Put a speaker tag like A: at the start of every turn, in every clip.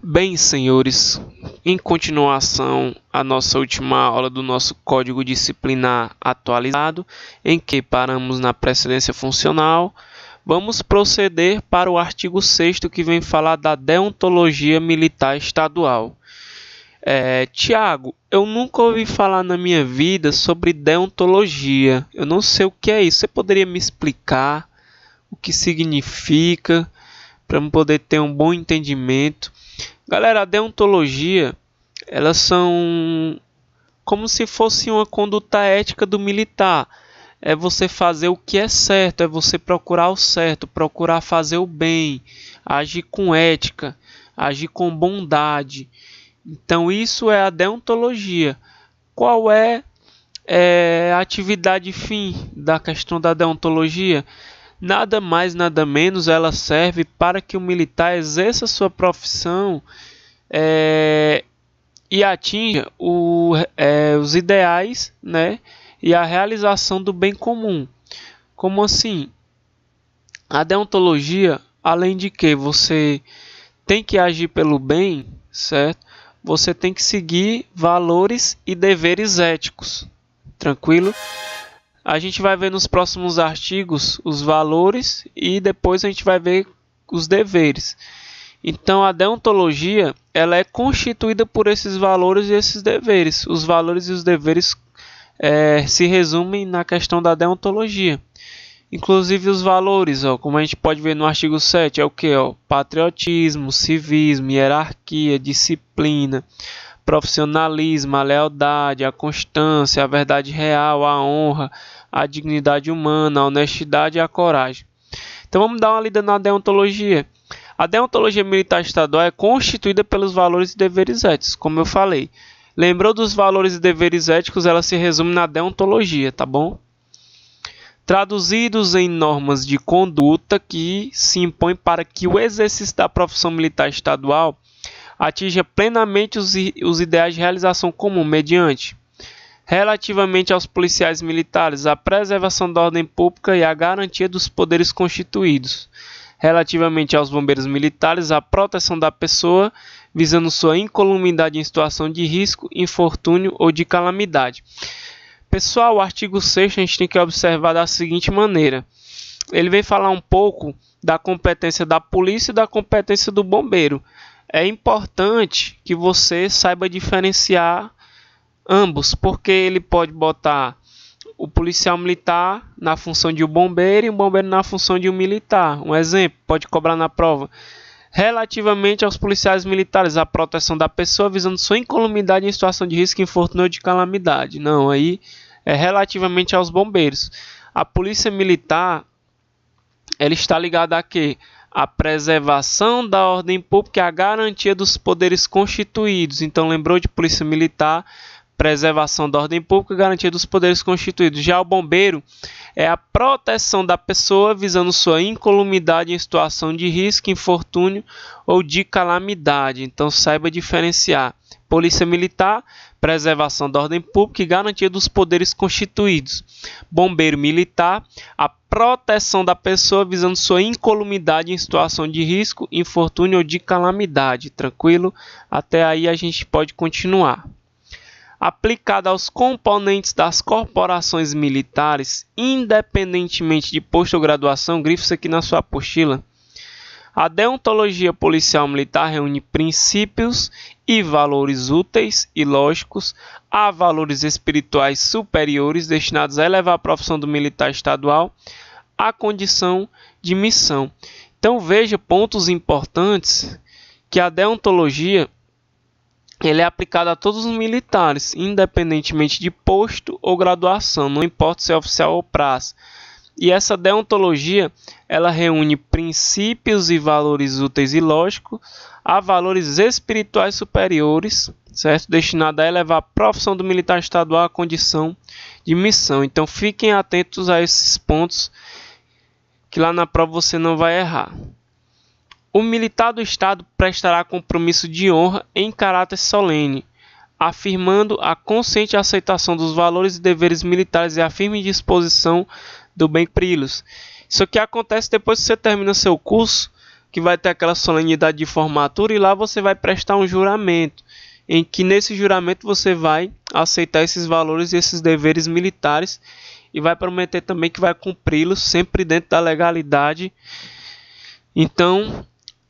A: Bem, senhores, em continuação à nossa última aula do nosso Código Disciplinar atualizado, em que paramos na precedência funcional, vamos proceder para o artigo 6º, que vem falar da deontologia militar estadual. Tiago, eu nunca ouvi falar na minha vida sobre deontologia. Eu não sei o que é isso. Você poderia me explicar o que significa, para eu poder ter um bom entendimento? Galera, a deontologia, elas são como se fosse uma conduta ética do militar. É você fazer o que é certo, é você procurar o certo, procurar fazer o bem, agir com ética, agir com bondade. Então isso é a deontologia. Qual é a atividade fim da questão da deontologia? Nada mais, nada menos, ela serve para que o militar exerça sua profissão e atinja os ideais, né, e a realização do bem comum. Como assim? A deontologia, além de que você tem que agir pelo bem, certo? Você tem que seguir valores e deveres éticos. Tranquilo? A gente vai ver nos próximos artigos os valores e depois a gente vai ver os deveres. Então a deontologia, ela é constituída por esses valores e esses deveres. Os valores e os deveres se resumem na questão da deontologia. Inclusive os valores, como a gente pode ver no artigo 7, é o que? Patriotismo, civismo, hierarquia, disciplina, profissionalismo, a lealdade, a constância, a verdade real, a honra, a dignidade humana, a honestidade e a coragem. Então vamos dar uma lida na deontologia. A deontologia militar estadual é constituída pelos valores e deveres éticos, como eu falei. Lembrou dos valores e deveres éticos, ela se resume na deontologia, tá bom? Traduzidos em normas de conduta que se impõem para que o exercício da profissão militar estadual atinja plenamente os ideais de realização comum, mediante, relativamente aos policiais militares, a preservação da ordem pública e a garantia dos poderes constituídos, relativamente aos bombeiros militares, a proteção da pessoa, visando sua incolumidade em situação de risco, infortúnio ou de calamidade. Pessoal, o artigo 6º a gente tem que observar da seguinte maneira. Ele vem falar um pouco da competência da polícia e da competência do bombeiro. É importante que você saiba diferenciar ambos, porque ele pode botar o policial militar na função de um bombeiro e o bombeiro na função de um militar. Um exemplo, pode cobrar na prova. Relativamente aos policiais militares, a proteção da pessoa visando sua incolumidade em situação de risco, infortúnio ou de calamidade. Não, aí é relativamente aos bombeiros. A polícia militar, ela está ligada a quê? A preservação da ordem pública e a garantia dos poderes constituídos. Então, lembrou de polícia militar, preservação da ordem pública e garantia dos poderes constituídos. Já o bombeiro é a proteção da pessoa visando sua incolumidade em situação de risco, infortúnio ou de calamidade. Então, saiba diferenciar. Polícia militar, preservação da ordem pública e garantia dos poderes constituídos. Bombeiro militar, a proteção da pessoa visando sua incolumidade em situação de risco, infortúnio ou de calamidade. Tranquilo? Até aí a gente pode continuar. Aplicada aos componentes das corporações militares, independentemente de posto ou graduação, grife isso aqui na sua apostila. A deontologia policial militar reúne princípios e valores úteis e lógicos a valores espirituais superiores destinados a elevar a profissão do militar estadual à condição de missão. Então veja pontos importantes que a deontologia ele é aplicado a todos os militares, independentemente de posto ou graduação, não importa se é oficial ou praça. E essa deontologia, ela reúne princípios e valores úteis e lógicos a valores espirituais superiores, certo? Destinado a elevar a profissão do militar estadual à condição de missão. Então fiquem atentos a esses pontos, que lá na prova você não vai errar. O militar do Estado prestará compromisso de honra em caráter solene, afirmando a consciente aceitação dos valores e deveres militares e a firme disposição do bem cumpri-los. Isso aqui acontece depois que você termina seu curso, que vai ter aquela solenidade de formatura, e lá você vai prestar um juramento, em que nesse juramento você vai aceitar esses valores e esses deveres militares e vai prometer também que vai cumpri-los sempre dentro da legalidade. Então,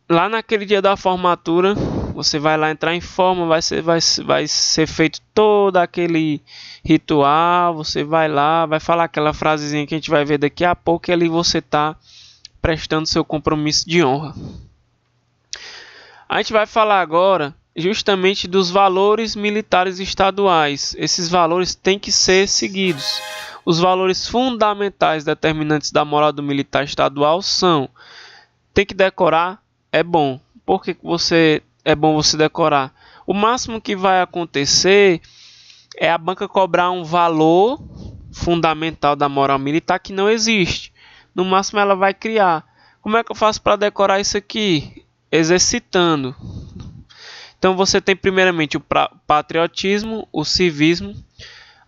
A: lá naquele dia da formatura, você vai lá entrar em forma, vai ser feito todo aquele ritual, você vai lá, vai falar aquela frasezinha que a gente vai ver daqui a pouco, e ali você está prestando seu compromisso de honra. A gente vai falar agora justamente dos valores militares estaduais. Esses valores têm que ser seguidos. Os valores fundamentais determinantes da moral do militar estadual são: tem que decorar, é bom. Por que é bom você decorar? O máximo que vai acontecer é a banca cobrar um valor fundamental da moral militar que não existe. No máximo ela vai criar. Como é que eu faço para decorar isso aqui? Exercitando. Então você tem primeiramente o patriotismo, o civismo,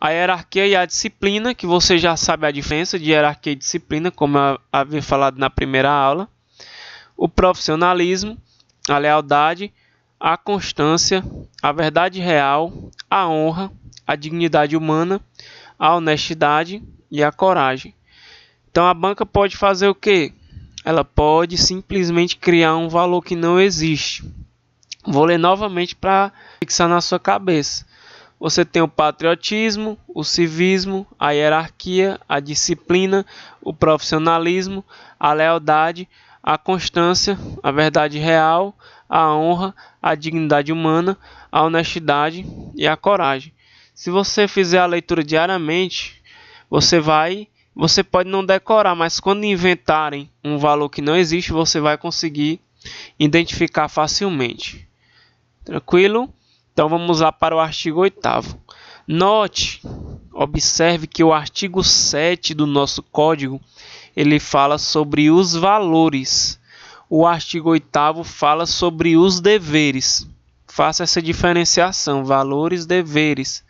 A: a hierarquia e a disciplina, que você já sabe a diferença de hierarquia e disciplina, como eu havia falado na primeira aula. O profissionalismo, a lealdade, a constância, a verdade real, a honra, a dignidade humana, a honestidade e a coragem. Então a banca pode fazer o quê? Ela pode simplesmente criar um valor que não existe. Vou ler novamente para fixar na sua cabeça. Você tem o patriotismo, o civismo, a hierarquia, a disciplina, o profissionalismo, a lealdade, a constância, a verdade real, a honra, a dignidade humana, a honestidade e a coragem. Se você fizer a leitura diariamente, você pode não decorar, mas quando inventarem um valor que não existe, você vai conseguir identificar facilmente. Tranquilo? Então vamos lá para o artigo 8º. Note, observe que o artigo 7 do nosso código, ele fala sobre os valores. O artigo 8º fala sobre os deveres. Faça essa diferenciação, valores, deveres.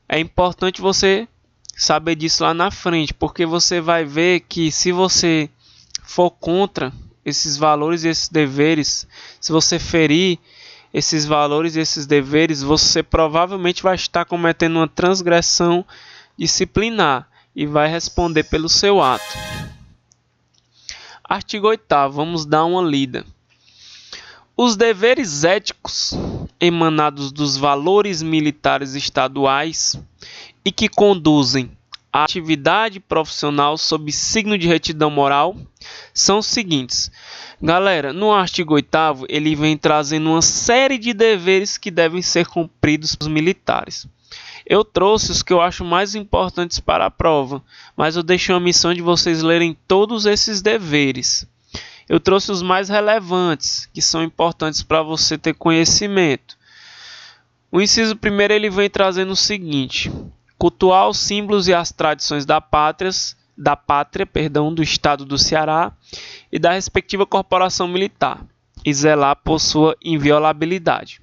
A: É importante você saber disso lá na frente, porque você vai ver que se você for contra esses valores e esses deveres, se você ferir esses valores e esses deveres, você provavelmente vai estar cometendo uma transgressão disciplinar e vai responder pelo seu ato. Artigo 8º, vamos dar uma lida. Os deveres éticos emanados dos valores militares estaduais e que conduzem a atividade profissional sob signo de retidão moral são os seguintes. Galera, no artigo 8º, ele vem trazendo uma série de deveres que devem ser cumpridos pelos militares. Eu trouxe os que eu acho mais importantes para a prova, mas eu deixei a missão de vocês lerem todos esses deveres. Eu trouxe os mais relevantes, que são importantes para você ter conhecimento. O inciso 1º, ele vem trazendo o seguinte: cultuar os símbolos e as tradições da pátria, do Estado do Ceará e da respectiva corporação militar, e zelar por sua inviolabilidade.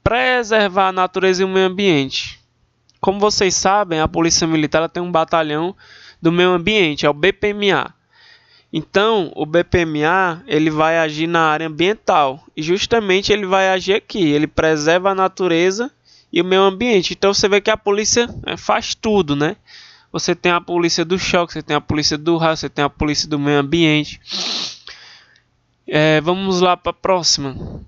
A: Preservar a natureza e o meio ambiente. Como vocês sabem, a Polícia Militar tem um batalhão do meio ambiente, é o BPMA. Então, o BPMA ele vai agir na área ambiental, e justamente ele vai agir aqui, ele preserva a natureza e o meio ambiente. Então você vê que a polícia faz tudo, né? Você tem a polícia do choque, você tem a polícia do raio, você tem a polícia do meio ambiente. Vamos lá para a próxima.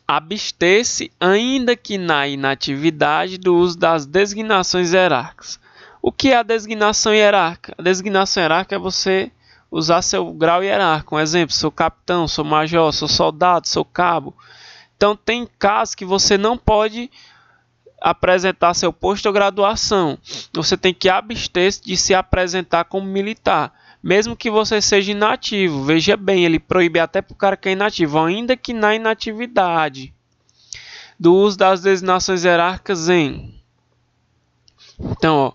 A: Abster-se, ainda que na inatividade, do uso das designações hierárquicas. O que é a designação hierárquica? A designação hierárquica é você usar seu grau hierárquico. Um exemplo, sou capitão, sou major, sou soldado, sou cabo. Então tem casos que você não pode apresentar seu posto ou graduação. Você tem que abster-se de se apresentar como militar, mesmo que você seja inativo. Veja bem, ele proíbe até para o cara que é inativo, ainda que na inatividade, do uso das designações hierárquicas Então,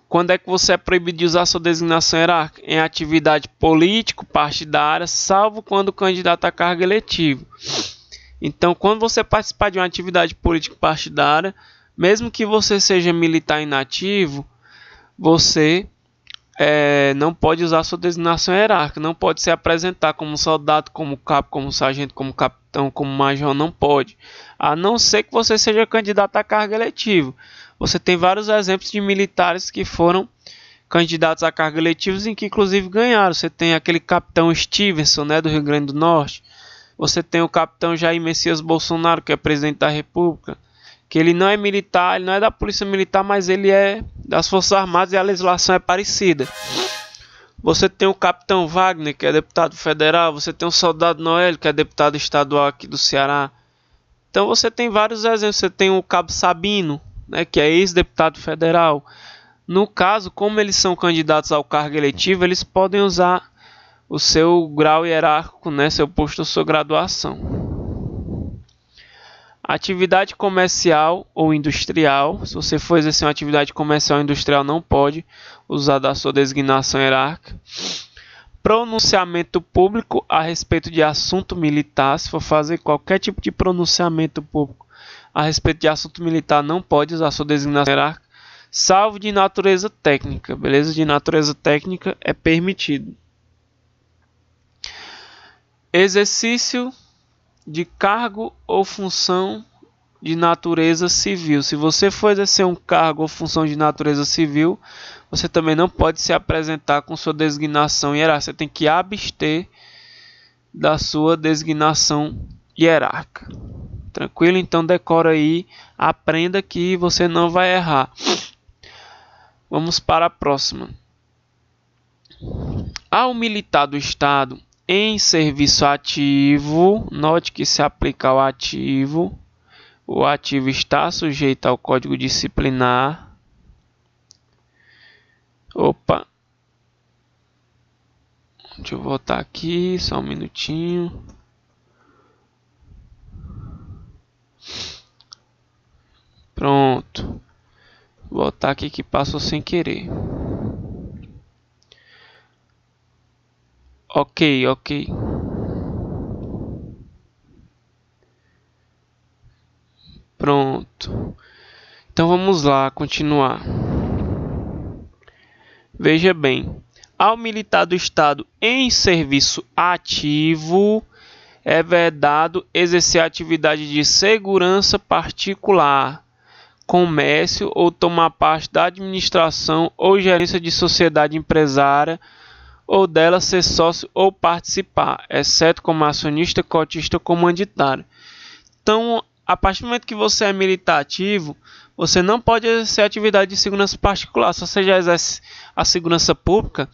A: quando é que você é proibido de usar sua designação hierárquica? Em atividade político-partidária, salvo quando o candidato a cargo eletivo. Então, quando você participar de uma atividade político-partidária, mesmo que você seja militar inativo, você não pode usar sua designação hierárquica, não pode se apresentar como soldado, como cabo, como sargento, como capitão, como major, não pode. A não ser que você seja candidato a cargo eletivo. Você tem vários exemplos de militares que foram candidatos a cargos eletivos em que inclusive ganharam. Você tem aquele capitão Stevenson, né, do Rio Grande do Norte. Você tem o capitão Jair Messias Bolsonaro, que é presidente da República, que ele não é militar, ele não é da Polícia Militar, mas ele é das Forças Armadas e a legislação é parecida. Você tem o capitão Wagner, que é deputado federal. Você tem o soldado Noélio, que é deputado estadual aqui do Ceará. Então você tem vários exemplos. Você tem o cabo Sabino, né, que é ex-deputado federal. No caso, como eles são candidatos ao cargo eletivo, eles podem usar o seu grau hierárquico, né, seu posto ou sua graduação. Atividade comercial ou industrial. Se você for exercer uma atividade comercial ou industrial, não pode usar da sua designação hierárquica. Pronunciamento público a respeito de assunto militar. Se for fazer qualquer tipo de pronunciamento público a respeito de assunto militar, não pode usar a sua designação hierárquica, salvo de natureza técnica. Beleza? De natureza técnica é permitido. Exercício de cargo ou função de natureza civil. Se você for exercer um cargo ou função de natureza civil, você também não pode se apresentar com sua designação hierárquica. Você tem que abster da sua designação hierárquica. Tranquilo? Então decora aí, aprenda que você não vai errar. Vamos para a próxima. Ao militar do Estado em serviço ativo, note que se aplica ao ativo, o ativo está sujeito ao Código Disciplinar. Opa! Deixa eu voltar aqui, só um minutinho. Pronto. Vou voltar aqui que passou sem querer. Ok. Pronto. Então vamos lá, continuar. Veja bem. Ao militar do Estado em serviço ativo, é vedado exercer atividade de segurança particular, comércio ou tomar parte da administração ou gerência de sociedade empresária ou dela ser sócio ou participar, exceto como acionista, cotista ou comanditário. Então, a partir do momento que você é militar ativo, você não pode exercer atividade de segurança particular. Se você já exerce a segurança pública,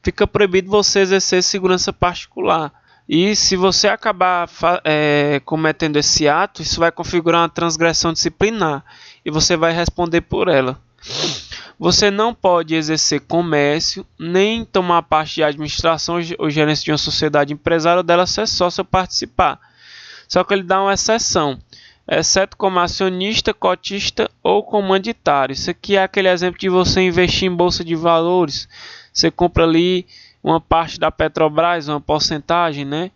A: fica proibido você exercer segurança particular. E se você acabar cometendo esse ato, isso vai configurar uma transgressão disciplinar e você vai responder por ela. Você não pode exercer comércio, nem tomar parte de administração ou gerência de uma sociedade empresária ou dela ser sócio ou participar. Só que ele dá uma exceção, exceto como acionista, cotista ou comanditário. Isso aqui é aquele exemplo de você investir em bolsa de valores. Você compra ali uma parte da Petrobras, uma porcentagem, né?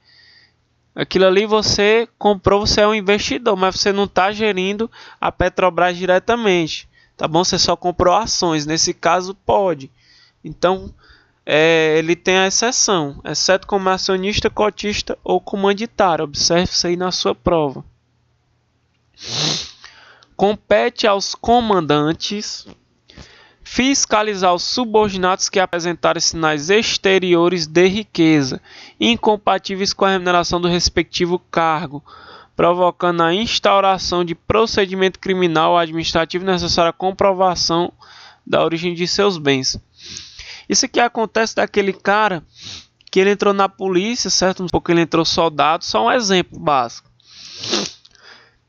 A: Aquilo ali você comprou, você é um investidor, mas você não está gerindo a Petrobras diretamente. Tá bom? Você só comprou ações. Nesse caso, pode. Então, ele tem a exceção, exceto como acionista, cotista ou comanditário. Observe isso aí na sua prova. Compete aos comandantes fiscalizar os subordinados que apresentarem sinais exteriores de riqueza, incompatíveis com a remuneração do respectivo cargo, provocando a instauração de procedimento criminal ou administrativo necessário à comprovação da origem de seus bens. Isso aqui acontece daquele cara que ele entrou na polícia, certo? Um pouco ele entrou soldado, só um exemplo básico.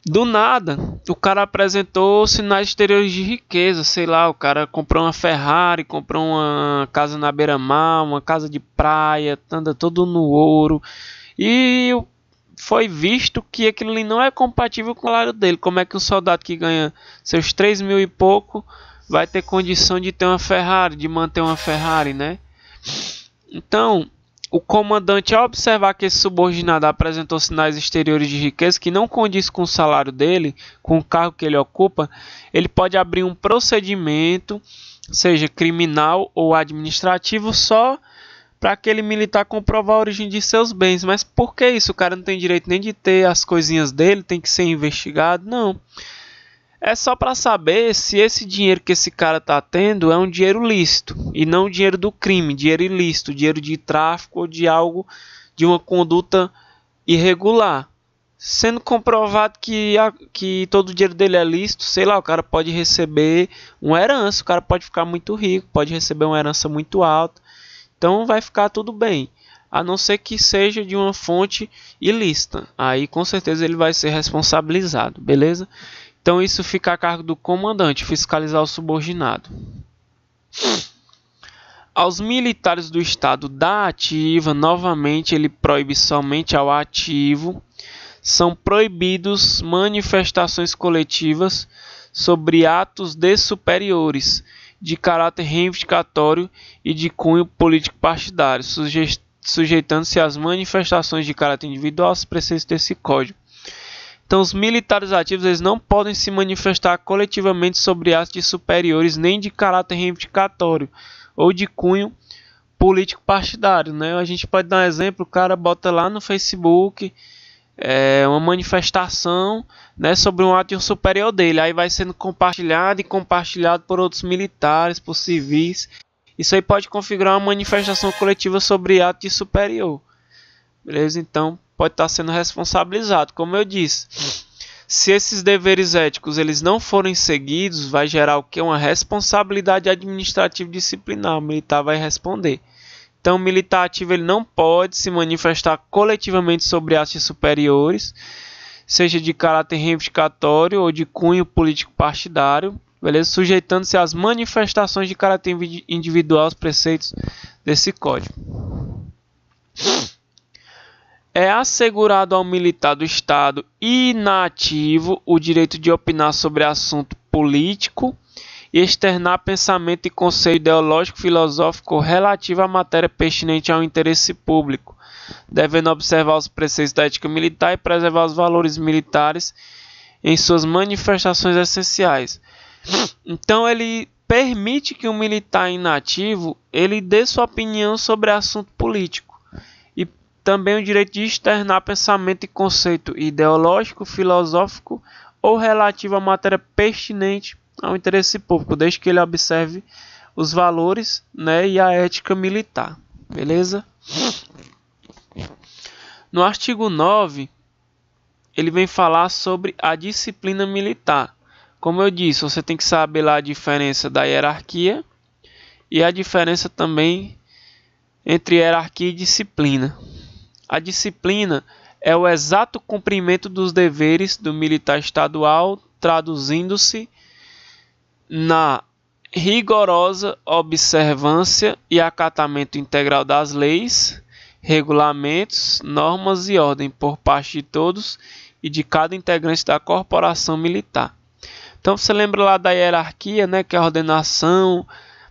A: Do nada, o cara apresentou sinais exteriores de riqueza, sei lá, o cara comprou uma Ferrari, comprou uma casa na beira-mar, uma casa de praia, anda todo no ouro, e foi visto que aquilo ali não é compatível com o salário dele. Como é que um soldado que ganha seus 3 mil e pouco vai ter condição de ter uma Ferrari, de manter uma Ferrari, né? Então, o comandante, ao observar que esse subordinado apresentou sinais exteriores de riqueza que não condiz com o salário dele, com o cargo que ele ocupa, ele pode abrir um procedimento seja criminal ou administrativo, só para aquele militar comprovar a origem de seus bens. Mas por que isso? O cara não tem direito nem de ter as coisinhas dele, tem que ser investigado? Não. É só para saber se esse dinheiro que esse cara está tendo é um dinheiro lícito e não dinheiro do crime, dinheiro ilícito, dinheiro de tráfico ou de algo, de uma conduta irregular. Sendo comprovado que todo o dinheiro dele é lícito, sei lá, o cara pode receber uma herança, o cara pode ficar muito rico, pode receber uma herança muito alta. Então vai ficar tudo bem, a não ser que seja de uma fonte ilícita. Aí com certeza ele vai ser responsabilizado, beleza? Então isso fica a cargo do comandante, fiscalizar o subordinado. Aos militares do estado da ativa, novamente ele proíbe somente ao ativo. São proibidos manifestações coletivas sobre atos de superiores de caráter reivindicatório e de cunho político partidário, sujeitando-se às manifestações de caráter individual aos preceitos desse código. Então, os militares ativos eles não podem se manifestar coletivamente sobre atos de superiores nem de caráter reivindicatório ou de cunho político partidário, né? A gente pode dar um exemplo, o cara bota lá no Facebook uma manifestação, né, sobre um ato de um superior dele, aí vai sendo compartilhado e compartilhado por outros militares, por civis. Isso aí pode configurar uma manifestação coletiva sobre ato de superior, beleza? Então pode estar sendo responsabilizado, como eu disse. Se esses deveres éticos eles não forem seguidos, vai gerar o que? Uma responsabilidade administrativa disciplinar, o militar vai responder. Então, o militar ativo ele não pode se manifestar coletivamente sobre atos superiores, seja de caráter reivindicatório ou de cunho político partidário, beleza? Sujeitando-se às manifestações de caráter individual aos preceitos desse código. É assegurado ao militar do Estado inativo o direito de opinar sobre assunto político e externar pensamento e conceito ideológico filosófico relativo à matéria pertinente ao interesse público, devendo observar os preceitos da ética militar e preservar os valores militares em suas manifestações essenciais. Então ele permite que um militar inativo ele dê sua opinião sobre assunto político e também o direito de externar pensamento e conceito ideológico, filosófico ou relativo à matéria pertinente ao interesse público, desde que ele observe os valores, né, e a ética militar, beleza? No artigo 9, ele vem falar sobre a disciplina militar. Como eu disse, você tem que saber lá a diferença da hierarquia e a diferença também entre hierarquia e disciplina. A disciplina é o exato cumprimento dos deveres do militar estadual, traduzindo-se na rigorosa observância e acatamento integral das leis, regulamentos, normas e ordem por parte de todos e de cada integrante da corporação militar. Então você lembra lá da hierarquia, né, que é a ordenação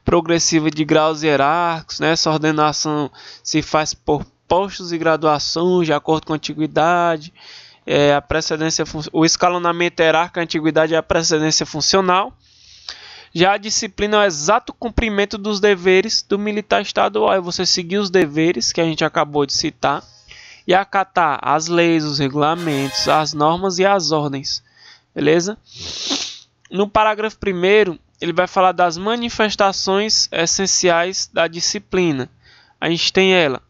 A: progressiva de graus hierárquicos, né? Essa ordenação se faz por postos e graduações de acordo com a antiguidade, a precedência, o escalonamento hierárquico, a antiguidade é a precedência funcional. Já a disciplina é o exato cumprimento dos deveres do militar estadual. É você seguir os deveres que a gente acabou de citar e acatar as leis, os regulamentos, as normas e as ordens. Beleza? No parágrafo 1º, ele vai falar das manifestações essenciais da disciplina. A gente tem ela: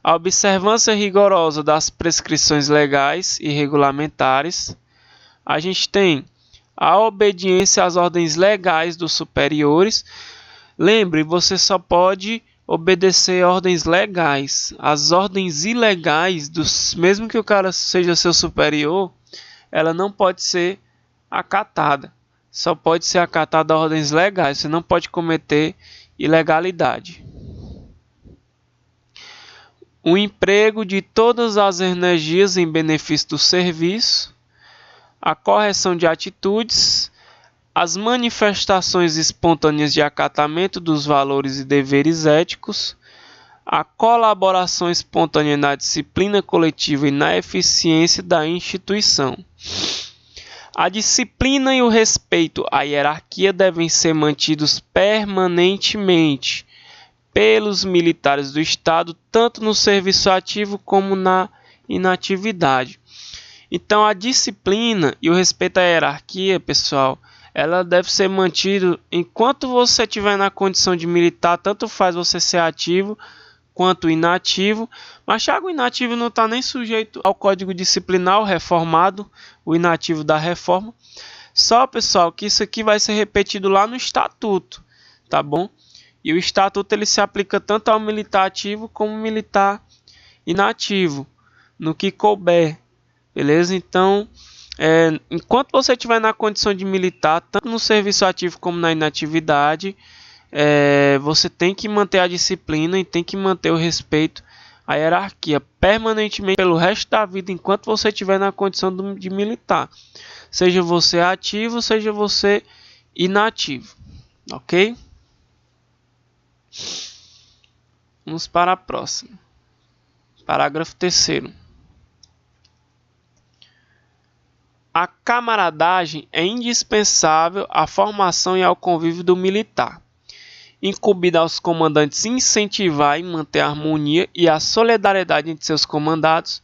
A: a observância rigorosa das prescrições legais e regulamentares. A gente tem a obediência às ordens legais dos superiores. Lembre, você só pode obedecer ordens legais. As ordens ilegais, mesmo que o cara seja seu superior, ela não pode ser acatada. Só pode ser acatada ordens legais. Você não pode cometer ilegalidade. O emprego de todas as energias em benefício do serviço. A correção de atitudes, as manifestações espontâneas de acatamento dos valores e deveres éticos, a colaboração espontânea na disciplina coletiva e na eficiência da instituição. A disciplina e o respeito à hierarquia devem ser mantidos permanentemente pelos militares do Estado, tanto no serviço ativo como na inatividade. Então, a disciplina e o respeito à hierarquia, pessoal, ela deve ser mantida enquanto você estiver na condição de militar, tanto faz você ser ativo quanto inativo. Mas o inativo não está nem sujeito ao Código Disciplinar reformado, o inativo da reforma. Só, pessoal, que isso aqui vai ser repetido lá no Estatuto, tá bom? E o Estatuto ele se aplica tanto ao militar ativo como ao militar inativo, no que couber, beleza? Então, enquanto você estiver na condição de militar, tanto no serviço ativo como na inatividade, você tem que manter a disciplina e tem que manter o respeito à hierarquia permanentemente pelo resto da vida, enquanto você estiver na condição de militar. Seja você ativo, seja você inativo. Ok? Vamos para a próxima. Parágrafo 3º. A camaradagem é indispensável à formação e ao convívio do militar. Incumbida aos comandantes incentivar e manter a harmonia e a solidariedade entre seus comandados,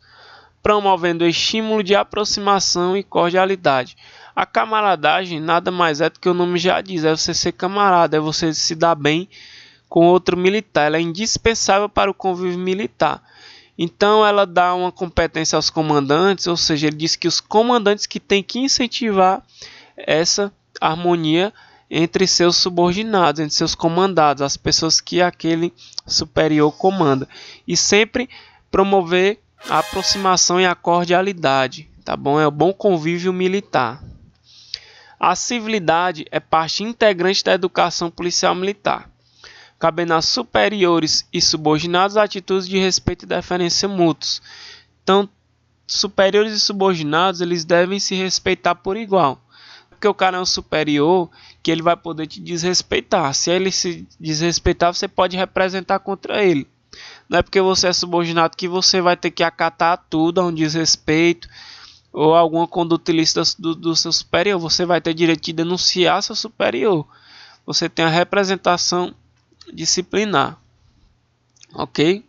A: promovendo o estímulo de aproximação e cordialidade. A camaradagem nada mais é do que o nome já diz, é você ser camarada, é você se dar bem com outro militar. Ela é indispensável para o convívio militar. Então ela dá uma competência aos comandantes, ou seja, ele diz que os comandantes que têm que incentivar essa harmonia entre seus subordinados, entre seus comandados, as pessoas que aquele superior comanda. E sempre promover a aproximação e a cordialidade, tá bom? É o bom convívio militar. A civilidade é parte integrante da educação policial militar, cabendo a superiores e subordinados atitudes de respeito e deferência mútuos. Então, superiores e subordinados, eles devem se respeitar por igual. Porque o cara é um superior que ele vai poder te desrespeitar. Se ele se desrespeitar, você pode representar contra ele. Não é porque você é subordinado que você vai ter que acatar tudo a um desrespeito ou alguma conduta ilícita do seu superior. Você vai ter direito de denunciar seu superior. Você tem a representação disciplinar. Ok?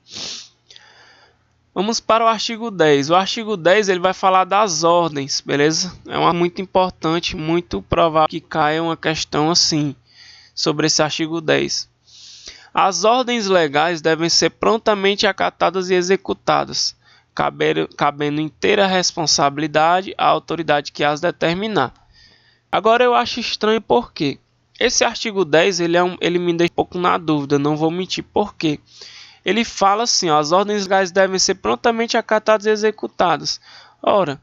A: Vamos para o artigo 10. O artigo 10 ele vai falar das ordens, beleza? É uma muito importante, muito provável que caia uma questão assim sobre esse artigo 10. As ordens legais devem ser prontamente acatadas e executadas, cabendo inteira responsabilidade à autoridade que as determinar. Agora eu acho estranho por quê? Esse artigo 10 ele me deixa um pouco na dúvida, não vou mentir por quê. Ele fala assim, ó, as ordens legais devem ser prontamente acatadas e executadas. Ora,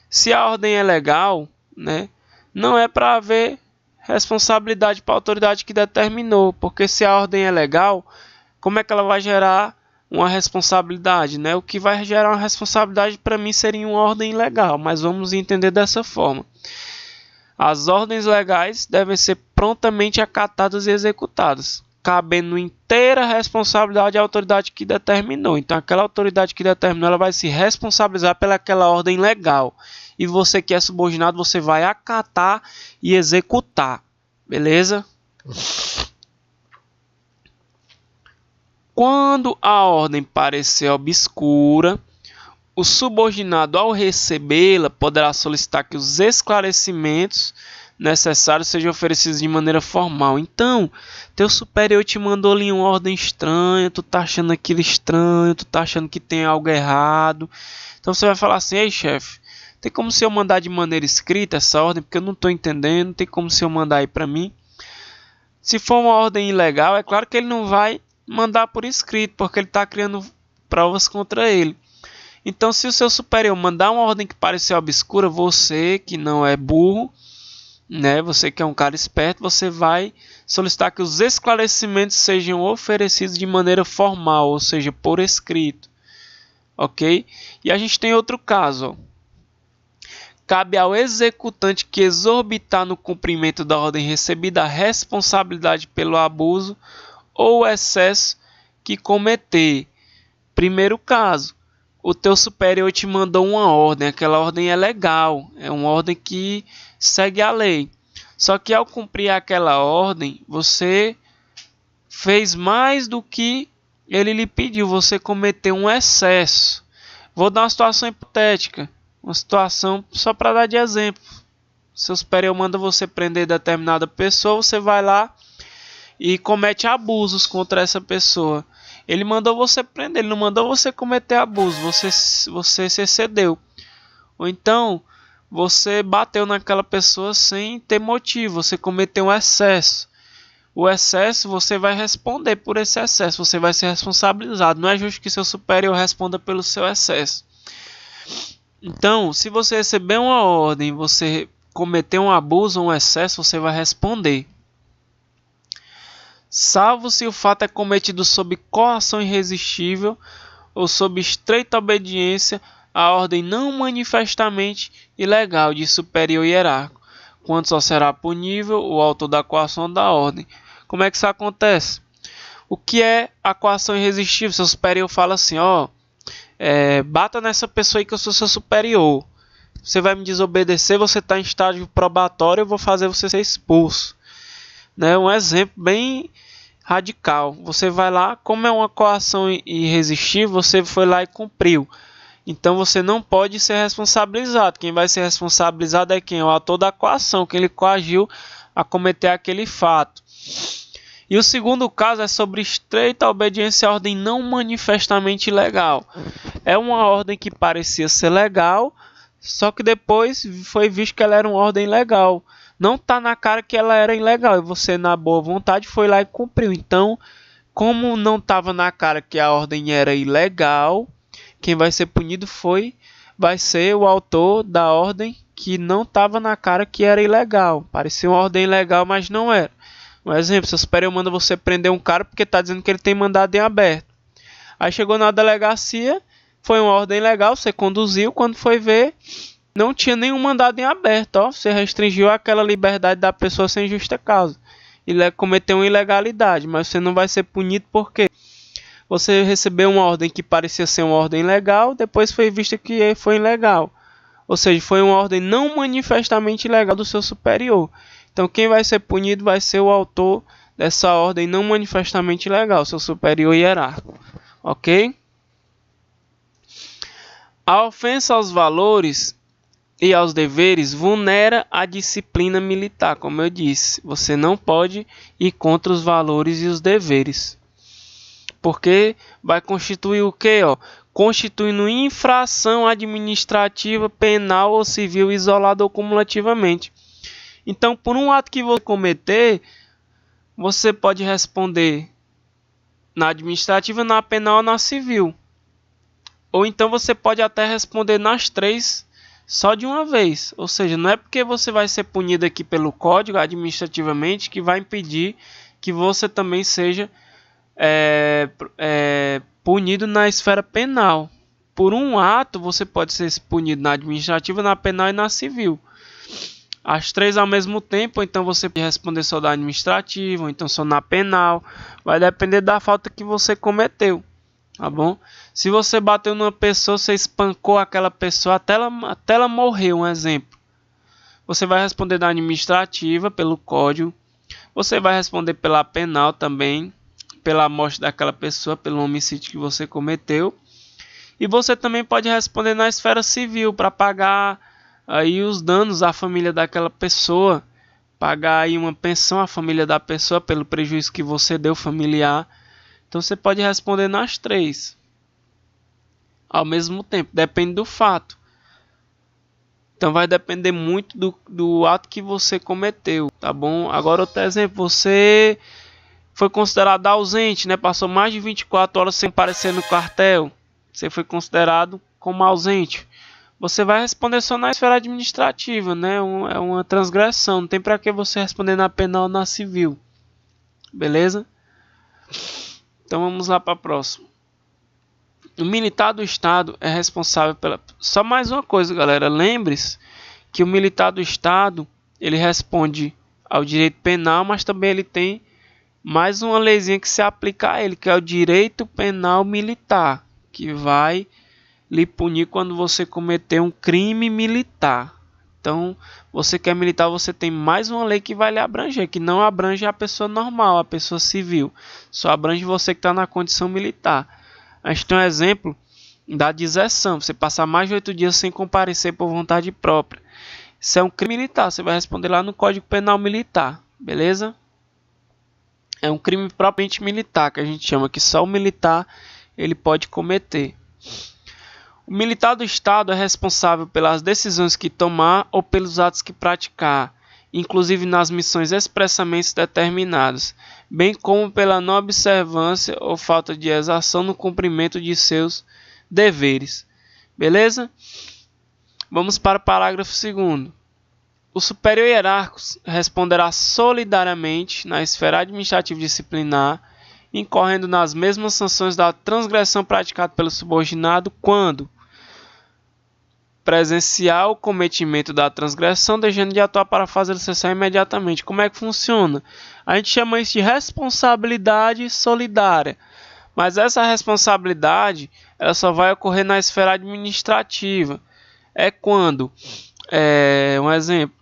A: se a ordem é legal, né, não é para haver responsabilidade para a autoridade que determinou, porque se a ordem é legal, como é que ela vai gerar uma responsabilidade, né? O que vai gerar uma responsabilidade para mim seria uma ordem ilegal, mas vamos entender dessa forma. As ordens legais devem ser prontamente acatadas e executadas, cabendo inteira responsabilidade à autoridade que determinou. Então, aquela autoridade que determinou, ela vai se responsabilizar pelaquela ordem legal. E você que é subordinado, você vai acatar e executar. Beleza? Quando a ordem parecer obscura, o subordinado, ao recebê-la, poderá solicitar que os esclarecimentos necessários sejam oferecidos de maneira formal. Então, teu superior te mandou ali uma ordem estranha, tu tá achando aquilo estranho, tu tá achando que tem algo errado. Então você vai falar assim, ei chefe, tem como se eu mandar de maneira escrita essa ordem, porque eu não estou entendendo, tem como se eu mandar aí para mim. Se for uma ordem ilegal, é claro que ele não vai mandar por escrito, porque ele está criando provas contra ele. Então, se o seu superior mandar uma ordem que parecer obscura, você que não é burro, né, você que é um cara esperto, você vai solicitar que os esclarecimentos sejam oferecidos de maneira formal, ou seja, por escrito. Ok? E a gente tem outro caso, ó. Cabe ao executante que exorbitar no cumprimento da ordem recebida a responsabilidade pelo abuso ou excesso que cometer. Primeiro caso, o teu superior te mandou uma ordem, aquela ordem é legal, é uma ordem que segue a lei. Só que ao cumprir aquela ordem, você fez mais do que ele lhe pediu, você cometeu um excesso. Vou dar uma situação hipotética, uma situação só para dar de exemplo. Seu superior manda você prender determinada pessoa, você vai lá e comete abusos contra essa pessoa. Ele mandou você prender, ele não mandou você cometer abuso, você se excedeu. Ou então, você bateu naquela pessoa sem ter motivo, você cometeu um excesso. O excesso, você vai responder por esse excesso, você vai ser responsabilizado. Não é justo que seu superior responda pelo seu excesso. Então, se você receber uma ordem, você cometer um abuso ou um excesso, você vai responder. Salvo se o fato é cometido sob coação irresistível ou sob estreita obediência à ordem não manifestamente ilegal de superior hierárquico, quando só será punível o autor da coação ou da ordem. Como é que isso acontece? O que é a coação irresistível? Seu superior fala assim, bata nessa pessoa aí que eu sou seu superior. Você vai me desobedecer, você está em estágio probatório, eu vou fazer você ser expulso. Né? Um exemplo bem radical. Você vai lá, como é uma coação irresistível, você foi lá e cumpriu. Então você não pode ser responsabilizado. Quem vai ser responsabilizado é quem? O autor da coação, que ele coagiu a cometer aquele fato. E o segundo caso é sobre estreita obediência à ordem não manifestamente ilegal. É uma ordem que parecia ser legal, só que depois foi visto que ela era uma ordem legal. Não está na cara que ela era ilegal e você, na boa vontade, foi lá e cumpriu. Então, como não estava na cara que a ordem era ilegal, quem vai ser punido vai ser o autor da ordem que não estava na cara que era ilegal. Parecia uma ordem ilegal, mas não era. Um exemplo, seu superior manda você prender um cara porque está dizendo que ele tem mandado em aberto. Aí chegou na delegacia, foi uma ordem legal, você conduziu, quando foi ver, não tinha nenhum mandado em aberto. Você restringiu aquela liberdade da pessoa sem justa causa. Ele cometeu uma ilegalidade, mas você não vai ser punido porque você recebeu uma ordem que parecia ser uma ordem legal, depois foi vista que foi ilegal. Ou seja, foi uma ordem não manifestamente ilegal do seu superior. Então quem vai ser punido vai ser o autor dessa ordem não manifestamente ilegal, seu superior hierárquico. Ok? A ofensa aos valores e aos deveres vulnera a disciplina militar, como eu disse. Você não pode ir contra os valores e os deveres. Porque vai constituir o quê? Constituindo infração administrativa, penal ou civil isolada ou cumulativamente. Então, por um ato que você cometer, você pode responder na administrativa, na penal ou na civil. Ou então você pode até responder nas três só de uma vez. Ou seja, não é porque você vai ser punido aqui pelo código administrativamente que vai impedir que você também seja punido na esfera penal. Por um ato você pode ser punido na administrativa, na penal e na civil. As três ao mesmo tempo, ou então você pode responder só da administrativa, ou então só na penal. Vai depender da falta que você cometeu. Tá bom? Se você bateu numa pessoa, você espancou aquela pessoa até ela morrer, um exemplo. Você vai responder da administrativa, pelo código. Você vai responder pela penal também, pela morte daquela pessoa, pelo homicídio que você cometeu. E você também pode responder na esfera civil, para pagar aí os danos à família daquela pessoa. Pagar aí uma pensão à família da pessoa pelo prejuízo que você deu familiar. Então você pode responder nas três ao mesmo tempo, depende do fato. Então vai depender muito do ato que você cometeu, tá bom? Agora outro exemplo, você foi considerado ausente, né? Passou mais de 24 horas sem comparecer no quartel. Você foi considerado como ausente. Você vai responder só na esfera administrativa, né? É uma transgressão, não tem para que você responder na penal ou na civil. Beleza? Então vamos lá para a próxima. O militar do Estado é responsável pela... Só mais uma coisa, galera. Lembre-se que o militar do Estado, ele responde ao direito penal, mas também ele tem mais uma leizinha que se aplica a ele, que é o direito penal militar, que vai lhe punir quando você cometer um crime militar. Então, você que é militar, você tem mais uma lei que vai lhe abranger, que não abrange a pessoa normal, a pessoa civil. Só abrange você que está na condição militar. A gente tem um exemplo da deserção. Você passar mais de 8 dias sem comparecer por vontade própria. Isso é um crime militar. Você vai responder lá no Código Penal Militar. Beleza? É um crime propriamente militar, que a gente chama que só o militar ele pode cometer. O militar do Estado é responsável pelas decisões que tomar ou pelos atos que praticar, inclusive nas missões expressamente determinadas, bem como pela não observância ou falta de exação no cumprimento de seus deveres. Beleza? Vamos para o parágrafo 2º. O superior hierárquico responderá solidariamente na esfera administrativa disciplinar, incorrendo nas mesmas sanções da transgressão praticada pelo subordinado quando presenciar o cometimento da transgressão, deixando de atuar para fazer cessar imediatamente. Como é que funciona? A gente chama isso de responsabilidade solidária. Mas essa responsabilidade ela só vai ocorrer na esfera administrativa. É quando, um exemplo,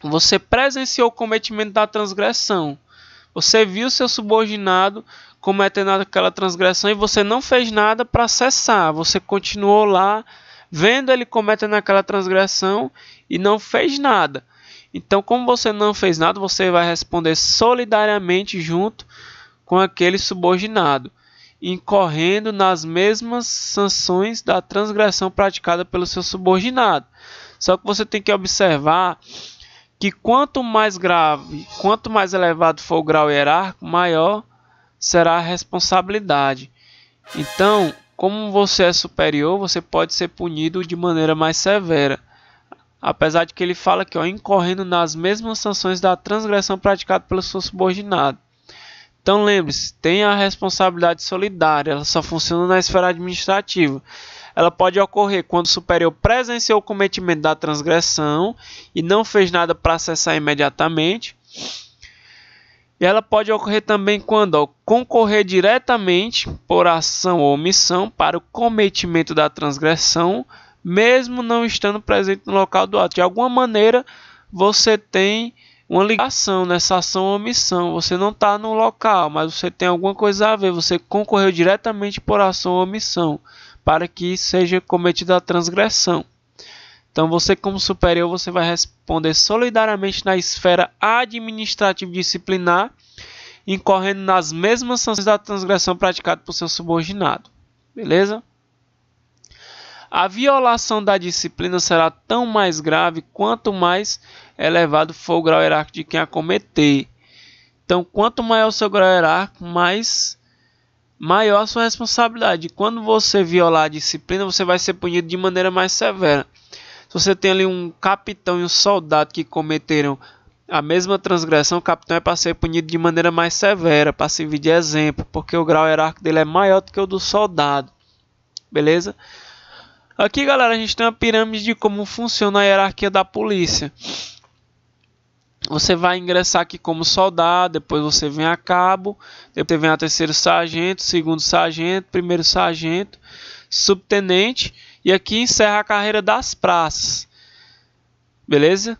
A: você presenciou o cometimento da transgressão. Você viu seu subordinado cometendo aquela transgressão e você não fez nada para cessar. Você continuou lá, vendo ele cometendo aquela transgressão e não fez nada. Então, como você não fez nada, você vai responder solidariamente junto com aquele subordinado, incorrendo nas mesmas sanções da transgressão praticada pelo seu subordinado. Só que você tem que observar que quanto mais grave, quanto mais elevado for o grau hierárquico, maior será a responsabilidade. Então, como você é superior, você pode ser punido de maneira mais severa. Apesar de que ele fala que incorrendo nas mesmas sanções da transgressão praticada pelo seu subordinado. Então lembre-se, tem a responsabilidade solidária, ela só funciona na esfera administrativa. Ela pode ocorrer quando o superior presenciou o cometimento da transgressão e não fez nada para cessar imediatamente. E ela pode ocorrer também quando concorrer diretamente por ação ou omissão para o cometimento da transgressão, mesmo não estando presente no local do ato. De alguma maneira, você tem uma ligação nessa ação ou omissão. Você não está no local, mas você tem alguma coisa a ver. Você concorreu diretamente por ação ou omissão para que seja cometida a transgressão. Então, você como superior, você vai responder solidariamente na esfera administrativa disciplinar, incorrendo nas mesmas sanções da transgressão praticada por seu subordinado. Beleza? A violação da disciplina será tão mais grave quanto mais elevado for o grau hierárquico de quem a cometer. Então, quanto maior o seu grau hierárquico, maior a sua responsabilidade. Quando você violar a disciplina, você vai ser punido de maneira mais severa. Se você tem ali um capitão e um soldado que cometeram a mesma transgressão, o capitão é para ser punido de maneira mais severa, para servir de exemplo, porque o grau hierárquico dele é maior do que o do soldado. Beleza? Aqui, galera, a gente tem uma pirâmide de como funciona a hierarquia da polícia. Você vai ingressar aqui como soldado, depois você vem a cabo, depois você vem a terceiro sargento, segundo sargento, primeiro sargento, subtenente, e aqui encerra a carreira das praças. Beleza?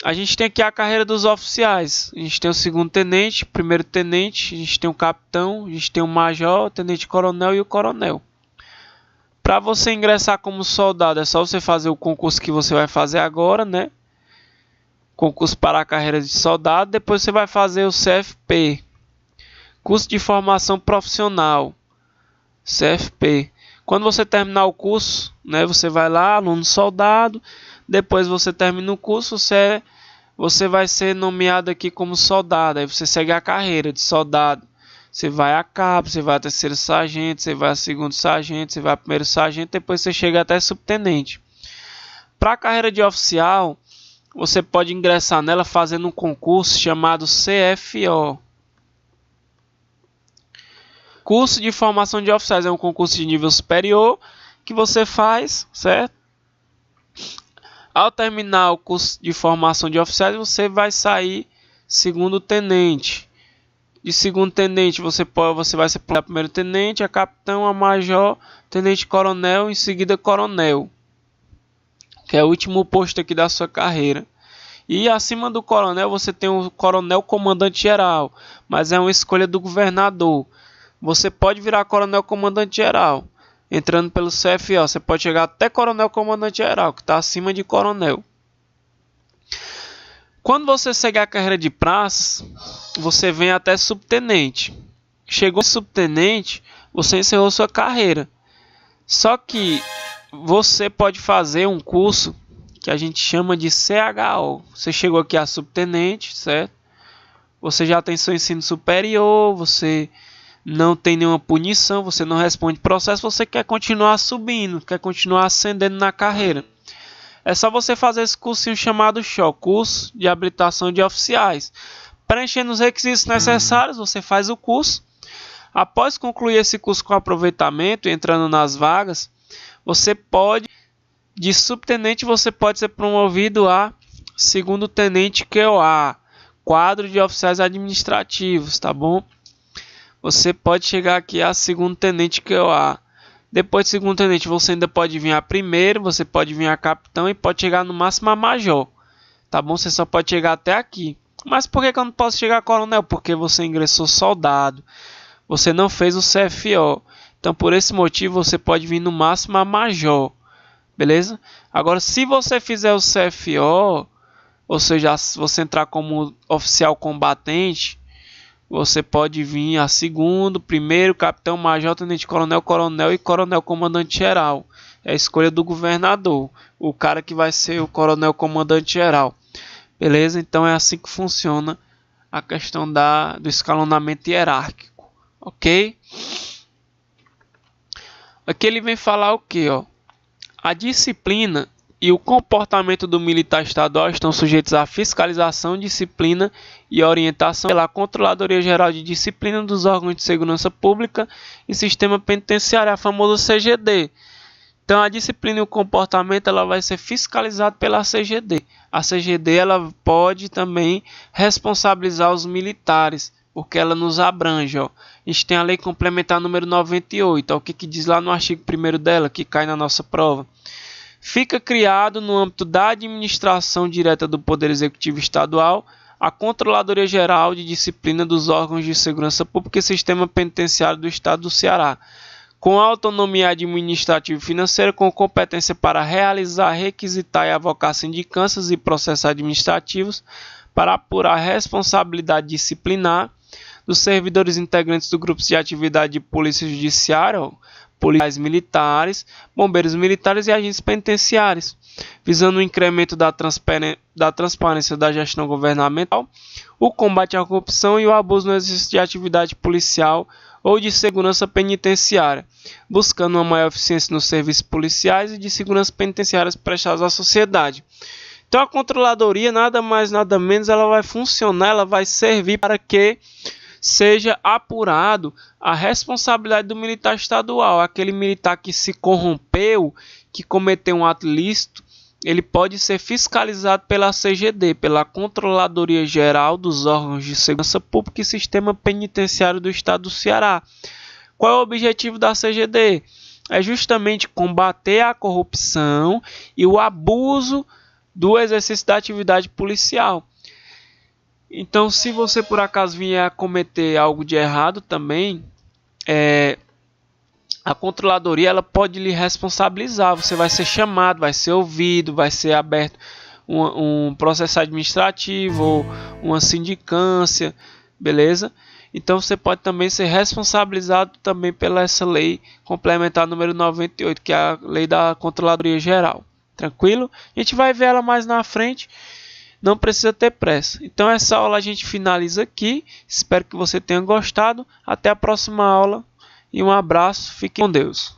A: A gente tem aqui a carreira dos oficiais. A gente tem o segundo tenente, primeiro tenente, a gente tem o capitão, a gente tem o major, o tenente coronel e o coronel. Para você ingressar como soldado, é só você fazer o concurso que você vai fazer agora, né? Concurso para a carreira de soldado. Depois você vai fazer o CFP, curso de formação profissional, CFP. Quando você terminar o curso, né, você vai lá, aluno soldado. Depois você termina o curso, você vai ser nomeado aqui como soldado. Aí você segue a carreira de soldado. Você vai a cabo, você vai a terceiro sargento, você vai a segundo sargento, você vai a primeiro sargento, depois você chega até subtenente. Para a carreira de oficial, você pode ingressar nela fazendo um concurso chamado CFO. Curso de formação de oficiais é um concurso de nível superior que você faz, certo? Ao terminar o curso de formação de oficiais, você vai sair segundo tenente. De segundo tenente você vai ser promovido a primeiro tenente, a capitão, a major, tenente coronel, em seguida coronel, que é o último posto aqui da sua carreira. E acima do coronel você tem o coronel comandante geral, mas é uma escolha do governador. Você pode virar coronel comandante geral, entrando pelo CFO, você pode chegar até coronel comandante geral, que está acima de coronel. Quando você segue a carreira de praças, você vem até subtenente. Chegou em subtenente, você encerrou sua carreira. Só que você pode fazer um curso que a gente chama de CHO. Você chegou aqui a subtenente, certo? Você já tem seu ensino superior, você não tem nenhuma punição, você não responde processo, você quer continuar subindo, quer continuar ascendendo na carreira. É só você fazer esse cursinho chamado SHO, curso de habilitação de oficiais. Preenchendo os requisitos necessários, você faz o curso. Após concluir esse curso com aproveitamento, entrando nas vagas, você pode, de subtenente, você pode ser promovido a segundo tenente QOA, quadro de oficiais administrativos, tá bom? Você pode chegar aqui a segundo tenente QOA. Depois de segundo tenente, você ainda pode vir a primeiro, você pode vir a capitão e pode chegar no máximo a major. Tá bom? Você só pode chegar até aqui. Mas por que eu não posso chegar a coronel? Porque você ingressou soldado. Você não fez o CFO. Então, por esse motivo, você pode vir no máximo a major. Beleza? Agora, se você fizer o CFO, ou seja, se você entrar como oficial combatente, você pode vir a segundo, primeiro, capitão, major, tenente coronel, coronel e coronel comandante geral. É a escolha do governador, o cara que vai ser o coronel comandante geral. Beleza? Então é assim que funciona a questão do escalonamento hierárquico. Ok? Aqui ele vem falar o que? A disciplina e o comportamento do militar estadual estão sujeitos à fiscalização, disciplina e orientação pela Controladoria Geral de Disciplina dos órgãos de segurança pública e sistema penitenciário, a famosa CGD. Então, a disciplina e o comportamento ela vai ser fiscalizado pela CGD. A CGD ela pode também responsabilizar os militares, porque ela nos abrange. A gente tem a Lei Complementar número 98. O que diz lá no artigo 1º dela, que cai na nossa prova? Fica criado no âmbito da administração direta do Poder Executivo Estadual a Controladoria Geral de Disciplina dos órgãos de segurança pública e sistema penitenciário do Estado do Ceará, com autonomia administrativa e financeira, com competência para realizar, requisitar e avocar sindicâncias e processos administrativos para apurar a responsabilidade disciplinar dos servidores integrantes do grupo de atividade de polícia judiciária, policiais militares, bombeiros militares e agentes penitenciários, visando o incremento da transparência da gestão governamental, o combate à corrupção e o abuso no exercício de atividade policial ou de segurança penitenciária, buscando uma maior eficiência nos serviços policiais e de segurança penitenciárias prestados à sociedade. Então a controladoria, nada mais nada menos, ela vai funcionar, ela vai servir para que seja apurado a responsabilidade do militar estadual. Aquele militar que se corrompeu, que cometeu um ato ilícito, ele pode ser fiscalizado pela CGD, pela Controladoria Geral dos órgãos de segurança pública e sistema penitenciário do Estado do Ceará. Qual é o objetivo da CGD? É justamente combater a corrupção e o abuso do exercício da atividade policial. Então, se você por acaso vier a cometer algo de errado também, a controladoria ela pode lhe responsabilizar. Você vai ser chamado, vai ser ouvido, vai ser aberto um processo administrativo ou uma sindicância, beleza? Então você pode também ser responsabilizado também pela essa lei complementar número 98, que é a lei da Controladoria Geral. Tranquilo? A gente vai ver ela mais na frente. Não precisa ter pressa. Então essa aula a gente finaliza aqui. Espero que você tenha gostado. Até a próxima aula. E um abraço. Fique com Deus.